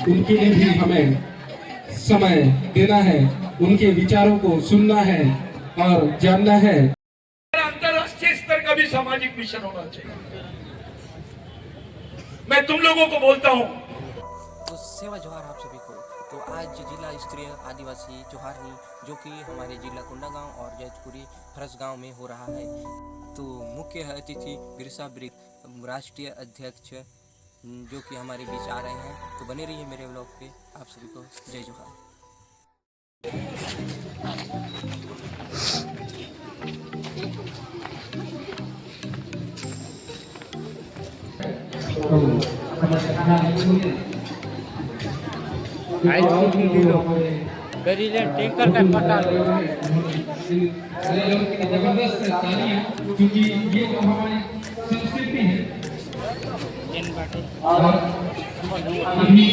उनके लिए भी हमें समय देना है, उनके विचारों को सुनना है और जानना है। अंतरराष्ट्रीय स्तर का भी सामाजिक मिशन होना चाहिए। मैं तुम लोगों को बोलता हूँ तो सेवा जोहार आप सभी को। तो आज जिला स्तरीय आदिवासी जोहारनी जो कि हमारे जिला कोंडागांव और जैतपुरी फरस गांव में हो रहा है। तो मुख्य अतिथि बिरसा ब्रिक राष्ट्रीय अध्यक्ष जो कि हमारे बीच आ रहे हैं। तो बने रहिए मेरे ब्लॉग पे। आप सभी को जय जोहार। टैंकर का पता जबरदस्त तालियां, क्योंकि ये जो हमारी संस्कृति है और अभी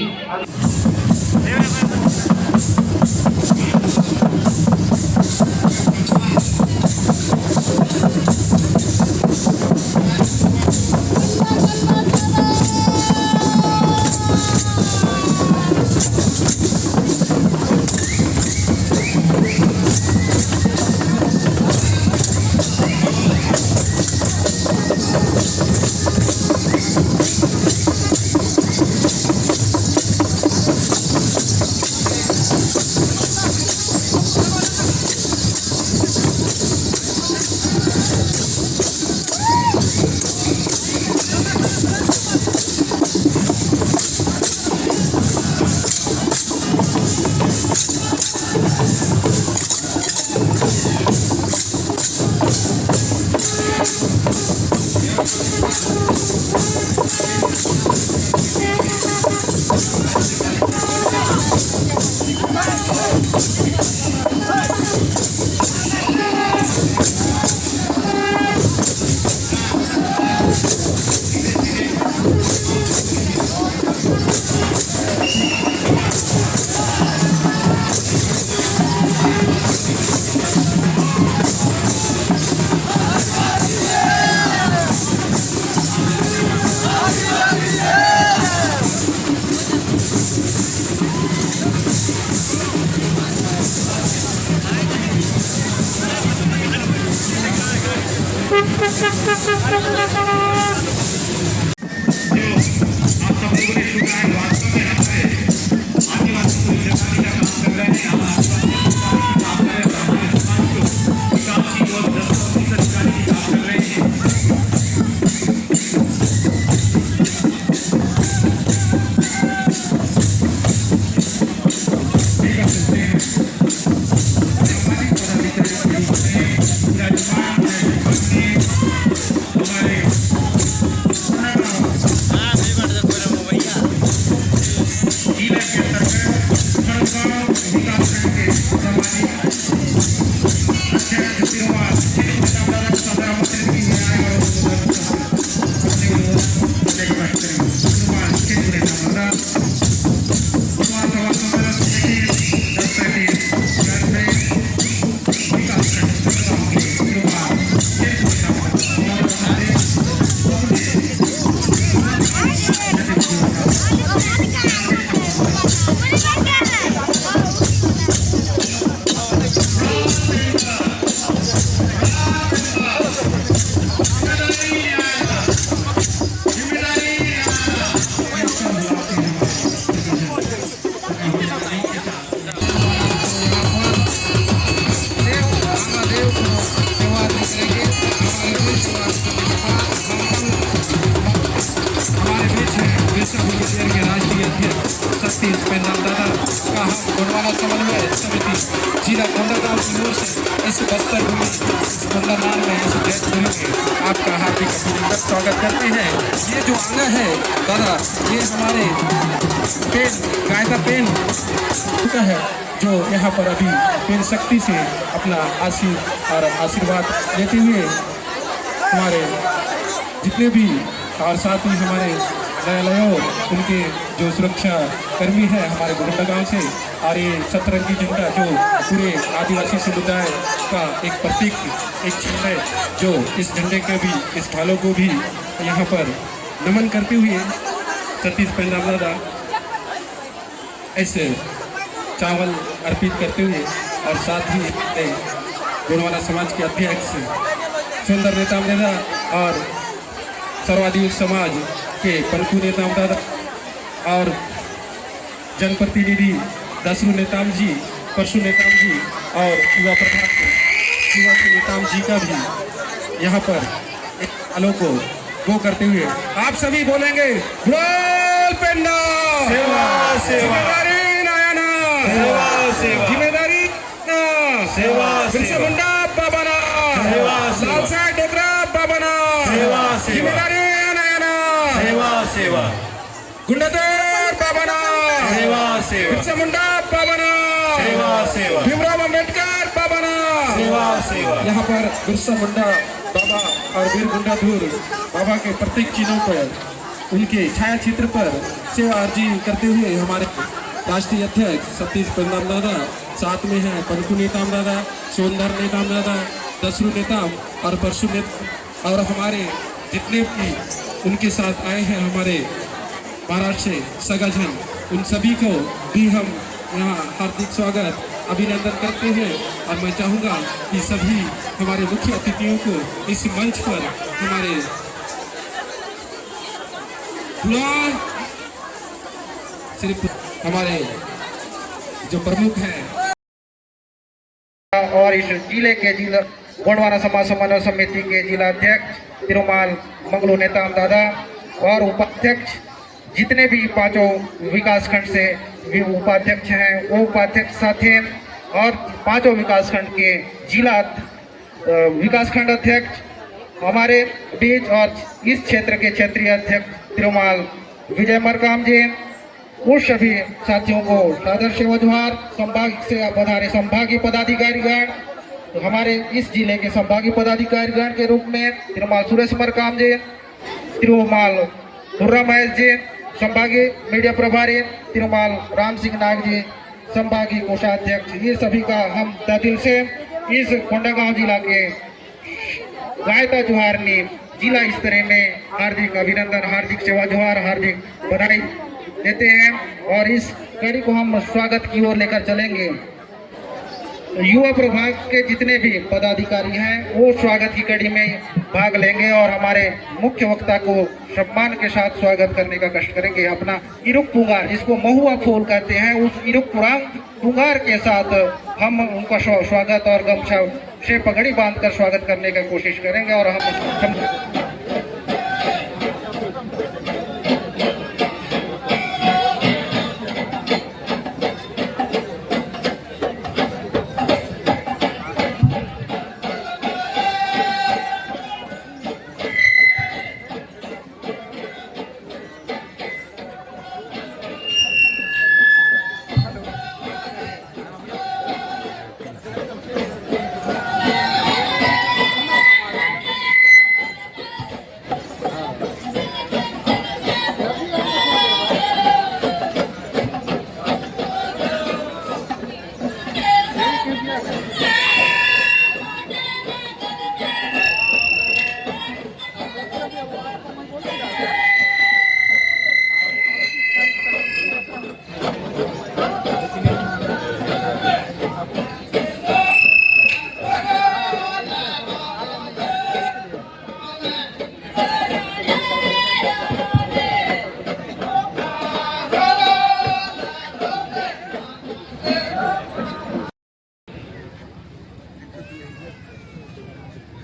जिला कोंडागांव की ओर से इस बस्तर भूमि इस कोंडागांव में इस जैतपुरी में आपका हार्दिक अभिनंदन स्वागत करते हैं। ये जो आंगन है दादा, ये हमारे पेन कायदा पेन है जो यहाँ पर अभी पेन शक्ति से अपना आशीर्वाद लेते हुए हमारे जितने भी और साथ ही हमारे न्यायालयों उनके जो सुरक्षा कर्मी है हमारे गोंडा गांव से, और ये सतरंगी झंडा जो पूरे आदिवासी समुदाय का एक प्रतीक, एक चिन्ह है, जो इस झंडे के भी, इस ढालों को भी यहाँ पर नमन करते हुए सतीश पेंदाम दादा ऐसे चावल अर्पित करते हुए, और साथ ही गोंडवाना समाज के अध्यक्ष सुंदर नेताम दादा और सर्वाधिक समाज के पंकु नेताम दादा और जनप्रतिनिधि दसरू नेताम जी, परशु नेताम जी और युवा प्रधान शिवाजी नेताम जी का भी यहाँ पर एक आलो को वो करते हुए आप सभी बोलेंगे बोल पेंडा जिम्मेदारी नायाना जिम्मेदारी सेवा बिरसा मुंडा बाबाना लालसा डोगरा बाबाना जिम्मेदारी नायाना सेवा गुंडाधर बाबाना बिरसा मुंडा बाबाना भीमराव अम्बेडकर बाबाना यहाँ पर बिरसा मुंडा बाबा और वीर गुंडाधुर बाबा के प्रत्येक चिन्हों पर उनके छाया चित्र पर सेवा अर्जी करते हुए हमारे राष्ट्रीय अध्यक्ष सतीश पेंदाम दादा, साथ में है पंकु नेताम दादा, सुंदर नेताम दादा, दसरू नेताम और परशु नेताम, और हमारे जितने भी उनके साथ आए हैं हमारे महाराष्ट्र से सगाजन, उन सभी को भी हम यहाँ हार्दिक स्वागत अभिनंदन करते हैं। और मैं चाहूँगा कि सभी हमारे मुख्य अतिथियों को इस मंच पर हमारे सिर्फ हमारे जो प्रमुख हैं और इस जिले के जिला गोंडवाना समाज समन्वय समिति के जिला अध्यक्ष तिरुमाल मंगलू नेताम दादा और उपाध्यक्ष जितने भी पांचों विकासखंड से भी उपाध्यक्ष हैं वो उपाध्यक्ष साथ हैं, और पांचों विकासखंड के जिला विकासखंड अध्यक्ष हमारे बीच, और इस क्षेत्र के क्षेत्रीय अध्यक्ष तिरुमाल विजय मरकाम जी, उस सभी साथियों को सादर सेवा जोहार। संभाग से पधारे संभागीय पदाधिकारीगण, हमारे इस जिले के संभागीय पदाधिकारीगण के रूप में तिरुमाल सुरेश मरकाम जी, तिरुमाल मुर्रा महेश जी, संभागीय मीडिया प्रभारी तिरुमाल राम सिंह नाग जी, संभागीय कोषाध्यक्ष, ये सभी का हम दिल से इस कोंडागांव जिला के गायता जोहारनी जिला स्तर में हार्दिक अभिनंदन, हार्दिक सेवा जोहार, हार्दिक बधाई देते हैं। और इस कड़ी को हम स्वागत की ओर लेकर चलेंगे। युवा प्रभाग के जितने भी पदाधिकारी हैं वो स्वागत की कड़ी में भाग लेंगे और हमारे मुख्य वक्ता को सम्मान के साथ स्वागत करने का कष्ट करेंगे। अपना इरुक पुंगार, जिसको महुआ फूल कहते हैं, उस इरुक पुंगार के साथ हम उनका स्वागत और गमछा से पगड़ी बांधकर स्वागत करने का कोशिश करेंगे। और हम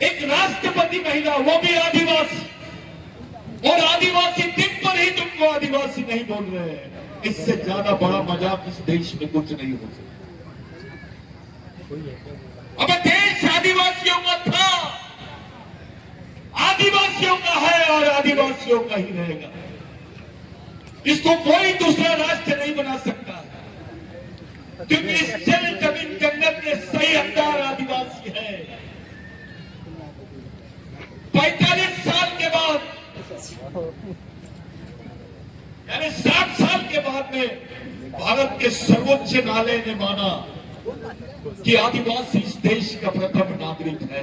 एक राष्ट्रपति महिला, वो भी आदिवासी, और आदिवासी दिन पर ही तुमको आदिवासी नहीं बोल रहे हैं। इससे ज्यादा बड़ा मजाक इस देश में कुछ नहीं हो सकता। अब देश आदिवासियों का था, आदिवासियों का है और आदिवासियों का ही रहेगा। इसको कोई दूसरा राष्ट्र नहीं बना सकता, क्योंकि इस जल जमीन जंगल के सही हकदार आदिवासी है। 45 साल के बाद यानी 60 साल के बाद में भारत के सर्वोच्च न्यायालय ने माना कि आदिवासी इस देश का प्रथम नागरिक है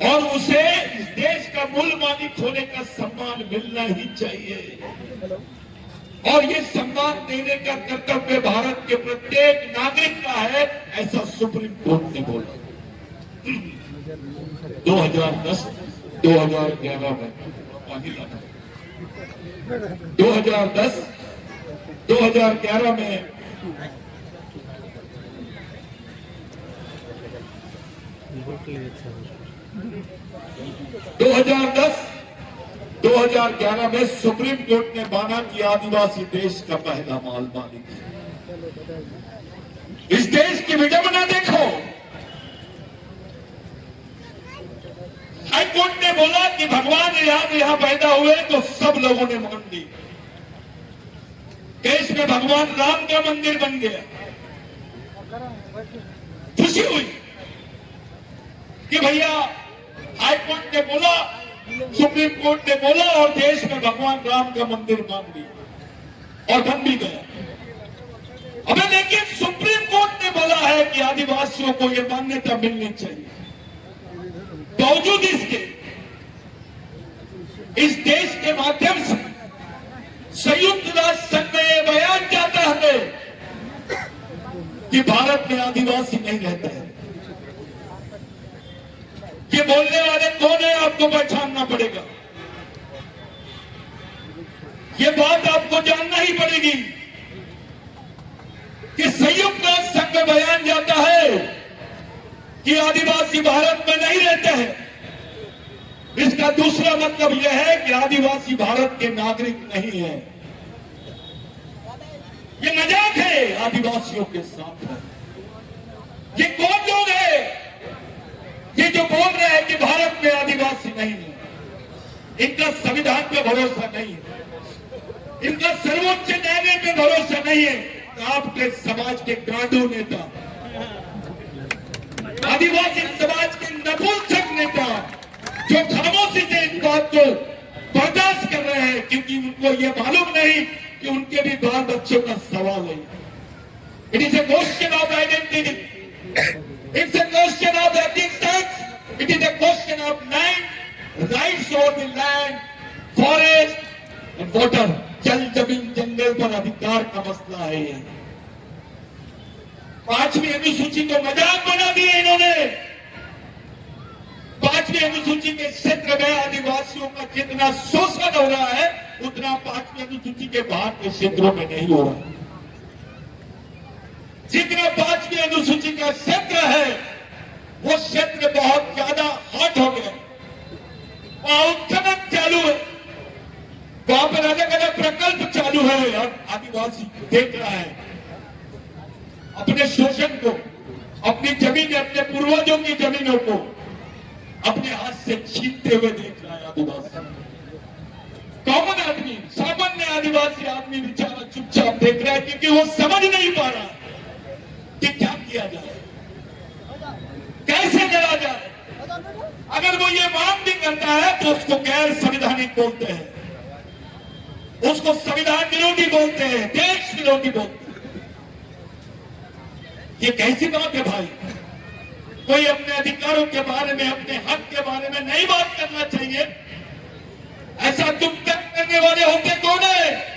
और उसे इस देश का मूल मालिक होने का सम्मान मिलना ही चाहिए और ये सम्मान देने का कर्तव्य भारत के प्रत्येक नागरिक का है, ऐसा सुप्रीम कोर्ट ने बोला 2010-2011 में। 2010-2011 में 2011 में सुप्रीम कोर्ट ने माना कि आदिवासी देश का पहला माल मालिक है। इस देश की विडंबना देखो, हाई कोर्ट ने बोला कि भगवान यहां पैदा हुए तो सब लोगों ने मान ली। देश में भगवान राम का मंदिर बन गया, खुशी हुई कि भैया हाई कोर्ट ने बोला, सुप्रीम कोर्ट ने बोला और देश में भगवान राम का मंदिर मान ली और बन भी गया। अबे लेकिन सुप्रीम कोर्ट ने बोला है कि आदिवासियों को यह मान्यता मिलनी चाहिए। बावजूद इसके इस देश के माध्यम से संयुक्त राष्ट्र संघ में यह बयान जाता है कि भारत में आदिवासी नहीं रहते हैं। ये बोलने वाले कौन है आपको पहचानना पड़ेगा, ये बात आपको जानना ही पड़ेगी कि संयुक्त राष्ट्र संघ में बयान जाता है कि आदिवासी भारत में नहीं रहते हैं। इसका दूसरा मतलब यह है कि आदिवासी भारत के नागरिक नहीं है। ये मजाक है आदिवासियों के साथ है। ये कौन लोग हैं ये जो बोल रहे हैं कि भारत में आदिवासी नहीं है? इनका संविधान पे भरोसा नहीं है, इनका सर्वोच्च न्यायालय पे भरोसा नहीं है। आपके समाज के गांडू नेता, आदिवासी समाज के नपुंसक नेता जो खामोशी से इस बात को बर्दाश्त कर रहे हैं क्योंकि उनको ये मालूम नहीं कि उनके भी बाल बच्चों का सवाल है। It is a question of identity, it's a question of existence, it is a question of land rights of the land, forest and water. जल जमीन जंगल पर अधिकार का मसला है ये। 5वीं अनुसूची को मजाक बना दिया इन्होंने। 5वीं अनुसूची के क्षेत्र में आदिवासियों का जितना शोषण हो रहा है उतना 5वीं अनुसूची के बाहर के क्षेत्रों में नहीं हो रहा। जितना 5वीं अनुसूची का क्षेत्र है वो क्षेत्र बहुत ज्यादा हॉट हो गया, वहां उत्खनन चालू है, वहां पर अलग अलग प्रकल्प चालू है और आदिवासी देख रहा है अपने शोषण को, अपनी जमीन, अपने पूर्वजों की जमीनों को अपने हाथ से छीनते हुए देख रहा है आदिवासी। कॉमन आदमी, सामान्य आदिवासी आदमी बेचारा चुपचाप देख रहा है क्योंकि वो समझ नहीं पा रहा कि क्या किया जाए, कैसे करा जाए। अगर वो ये मांग भी करता है तो उसको गैर संवैधानिक बोलते हैं, उसको संविधान विरोधी बोलते हैं, देश विरोधी बोलते हैं। ये कैसी बात है भाई? कोई अपने अधिकारों के बारे में, अपने हक के बारे में नहीं बात करना चाहिए? ऐसा तुम तक करने वाले होते कौन है?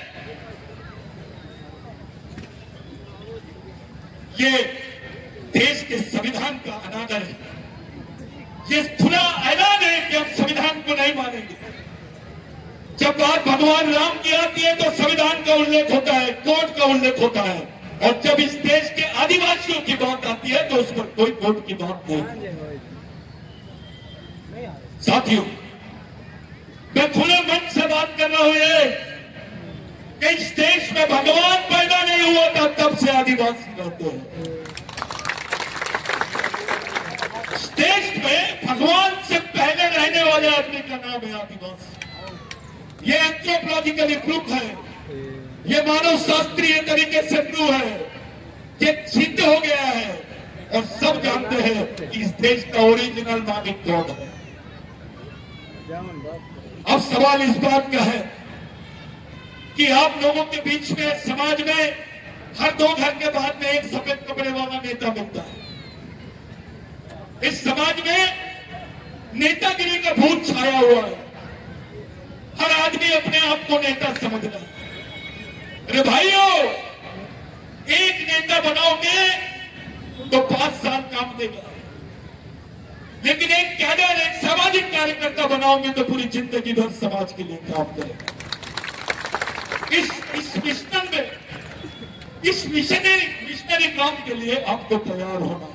ये देश के संविधान का अनादर है, ये खुला ऐलान है कि हम संविधान को नहीं मानेंगे। जब बात भगवान राम की आती है तो संविधान का उल्लेख होता है, कोर्ट का उल्लेख होता है, और जब इस देश के आदिवासियों की बात आती है तो उस पर कोई कोर्ट की बात नहीं। साथियों, मैं खुले मन से बात कर रहा हूं ये कि इस देश में भगवान पैदा नहीं हुआ था तब से आदिवासी रहते हैं। इस देश में भगवान से पहले रहने वाले आदमी का नाम है आदिवासी। ये एंथ्रोपोलॉजिकली प्रूफ है, ये मानव शास्त्रीय तरीके से प्रूफ है, ये सिद्ध हो गया है और सब जानते हैं कि इस देश का ओरिजिनल मालिक कौन है। अब सवाल इस बात का है कि आप लोगों के बीच में समाज में हर 2 घर के बाद में एक सफेद कपड़े वाला नेता मिलता है। इस समाज में नेतागिरी का भूत छाया हुआ है। हर आदमी अपने आप को नेता समझता है। अरे भाइयों, एक नेता बनाओगे तो 5 साल काम देगा, लेकिन एक कैडर, एक सामाजिक कार्यकर्ता बनाओगे तो पूरी जिंदगी भर समाज के लिए काम करेगा। इस मिशन में, इस मिशनरी काम के लिए आपको तैयार होना है।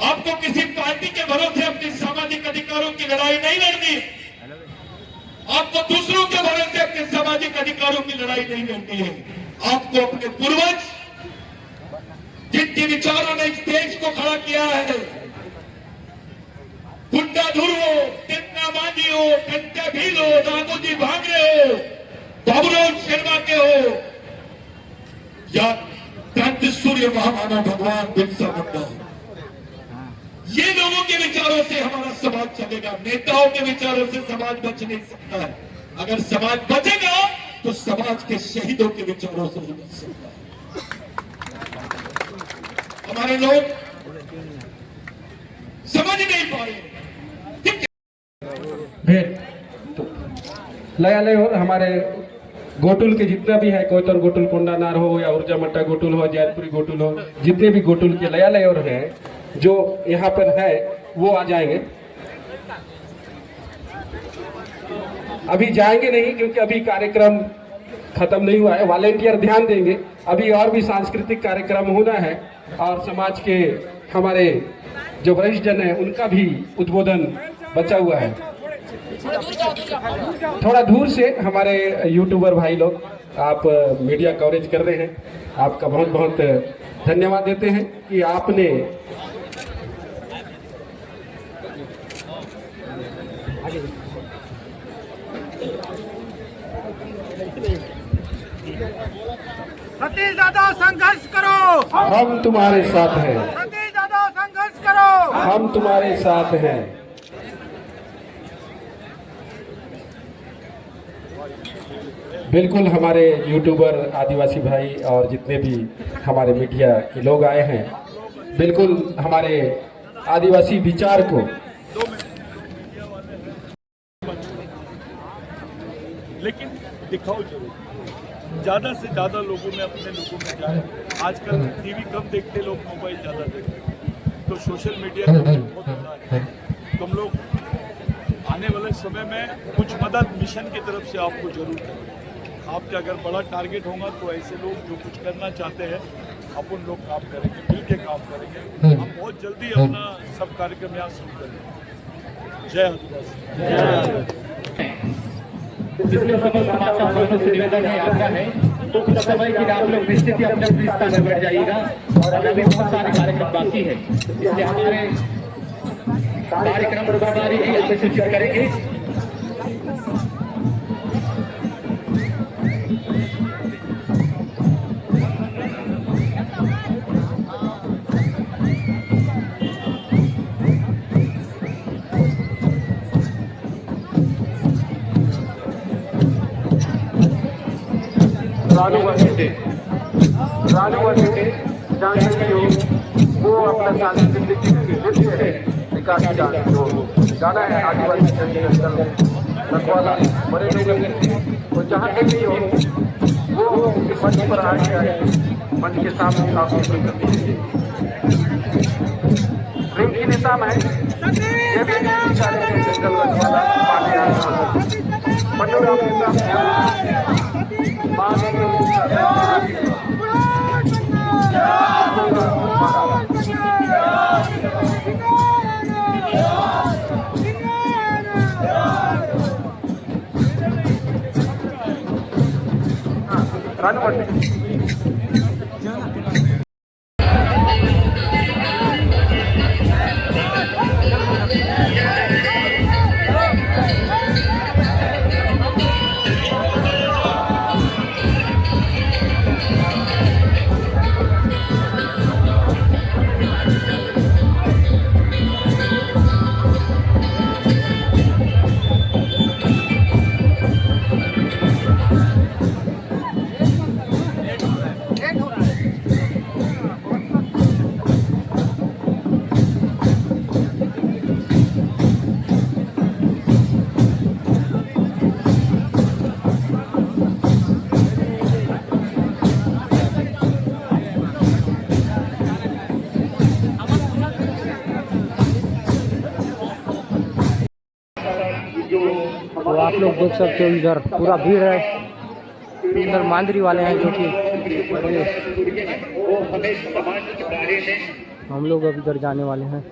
आपको किसी पार्टी के भरोसे अपने सामाजिक अधिकारों की लड़ाई नहीं लड़नी। आपको दूसरों के भरोसे अपने सामाजिक अधिकारों की लड़ाई नहीं लड़नी है। आपको अपने पूर्वज, जिनके विचारों ने इस देश को खड़ा किया है, गुंडाधुर हो, टिन्ना मांझी हो, घंटा भील हो, दामोजी भांगरे हो, बाबूराव शर्मा के हो, या क्रांति सूर्य महामानव भगवान बिरसा मुंडा हो, ये लोगों के विचारों से हमारा समाज चलेगा। नेताओं के विचारों से समाज बच नहीं सकता है। अगर समाज बचेगा तो समाज के शहीदों के विचारों से ही बच सकता है। हमारे लोग समझ नहीं पा रहे। भेंट लयालय और हमारे गोटुल के जितना भी है, कोतर गोटुल, कोंडानार हो या ऊर्जा मट्टा गोटुल हो, जैतपुरी गोटुल हो, जितने भी गोटुल के लयालय और हैं जो यहाँ पर है वो आ जाएंगे। अभी जाएंगे नहीं क्योंकि अभी कार्यक्रम खत्म नहीं हुआ है। वॉलेंटियर ध्यान देंगे, अभी और भी सांस्कृतिक कार्यक्रम होना है और समाज के हमारे जो वरिष्ठ जन है उनका भी उद्बोधन बचा हुआ है। थोड़ा दूर से हमारे यूट्यूबर भाई लोग आप मीडिया कवरेज कर रहे हैं, आपका बहुत बहुत धन्यवाद देते हैं कि आपने सतीश दादा संघर्ष करो, हम तुम्हारे साथ हैं, सतीश दादा संघर्ष करो, हम तुम्हारे साथ हैं। बिल्कुल हमारे यूट्यूबर आदिवासी भाई और जितने भी हमारे मीडिया के लोग आए हैं, बिल्कुल हमारे आदिवासी विचार को लेकिन दिखाओ जरूर, ज़्यादा से ज़्यादा लोगों में, अपने लोगों में जाए। आजकल टीवी कम देखते लोग, मोबाइल ज़्यादा देखते, तो सोशल मीडिया का बहुत बड़ा है। तुम लोग आने वाले समय में कुछ मदद मिशन की तरफ से आपको जरूर करें। आपका अगर बड़ा टारगेट होगा तो ऐसे लोग जो कुछ करना चाहते हैं अपन लोग काम करेंगे, मिल के काम करेंगे। हम बहुत जल्दी अपना सब कार्यक्रम यहाँ शुरू करेंगे। जय आदिवासी। जिसमें सफल समाज का दोनों से निवेदन है, आग्रह है तो कुछ समय के लिए आप लोग निश्चित ही अपने अपने स्थान में बैठ जाइएगा और अभी बहुत सारे कार्यक्रम बाकी है, इसलिए हमारे कार्यक्रम प्रभारी जी आपसे सूचित करेंगे। रानुवंशे जानते हो वो अपना सांस्कृतिक नृत्य है, विकास गाना है आदिवासी जनजाति रखवाला बड़े लोग वो जहाँ पे भी हो वो इस मंच पर आए मंच के सामने आपको रिंकी नेता में ये भी जंगल रखवाला आप लोग देख सकते हो इधर पूरा भीड़ है। इधर मांदरी वाले हैं जो कि हम लोग अब इधर जाने वाले हैं।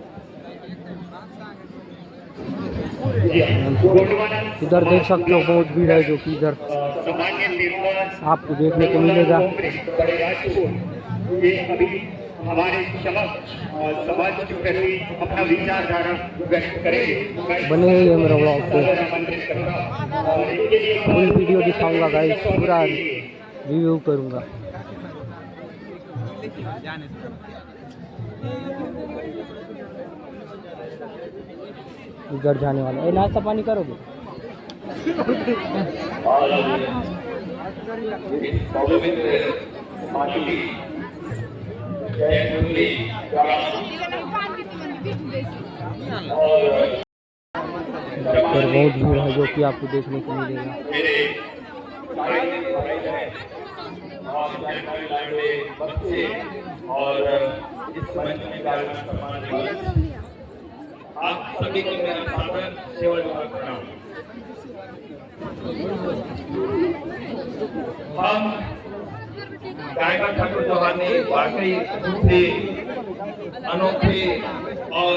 इधर देख सकते हो बहुत भीड़ है जो कि इधर आपको देखने को मिलेगा। ये अभी हमारे समक्ष समाज के प्रति अपना विचारधारा व्यक्त करेंगे। बने हुए हैं मेरा ब्लॉग पे, फुल वीडियो दिखाऊंगा गाइस, पूरा रिव्यू करूंगा। इधर जाने वाला है। नाश्ता पानी करोगे? पर बहुत भीड़ है जो कि आपको देखने को मिलेगा। और इस मंच में आप सभी को मेरा सादर सेवा जोहार प्रणाम। हम गायक ठाकुर चौहान ने वाकई से अनोखे और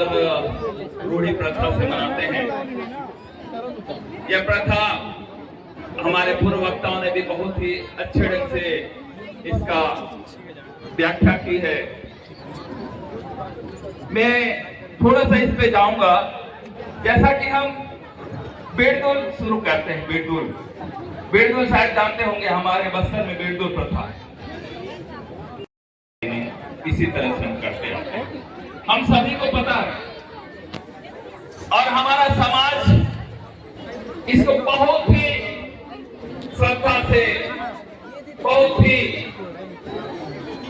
रूढ़ी प्रथा से मनाते हैं। यह प्रथा हमारे पूर्व वक्ताओं ने भी बहुत ही अच्छे ढंग से इसका व्याख्या की है। मैं थोड़ा सा इस पे जाऊंगा। जैसा कि हम बेड़दुल शुरू करते हैं, बेड़दुल शायद जानते होंगे, हमारे बस्तर में बेड़दुल प्रथा है। इसी तरह से हम करते हैं, हम सभी को पता है और हमारा समाज इसको बहुत ही श्रद्धा से, बहुत ही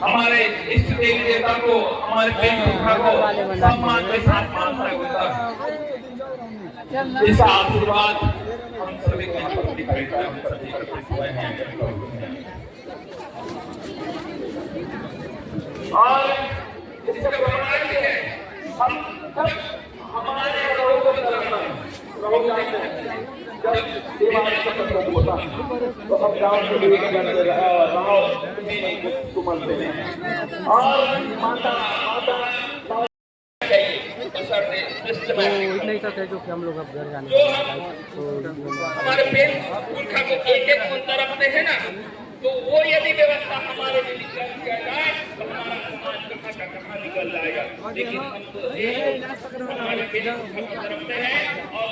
हमारे इष्ट देवी देवता को, हमारे प्रेम पुरखा को सम्मान के साथ मानता है। इसका आशीर्वाद हम सभी को और इसका प्रमाण भी है। हम हमारे ग्रहों को भी करना है, ग्रहों का जब दीवार का मतलब होता है तो हम गांव के लिए गांव को मानते हैं और माता तो इतना ही तक है जो कि हम लोग अब घर जाने वाले हैं। तो हमारे पेड़ पुरखा को एक मंत्र रखते हैं ना, तो वो यदि व्यवस्था हमारे लिए किया जाए तो हमारा समाज कहाँ निकल जाएगा। लेकिन हम तो हमारे पेड़ पुरखा को रखते हैं और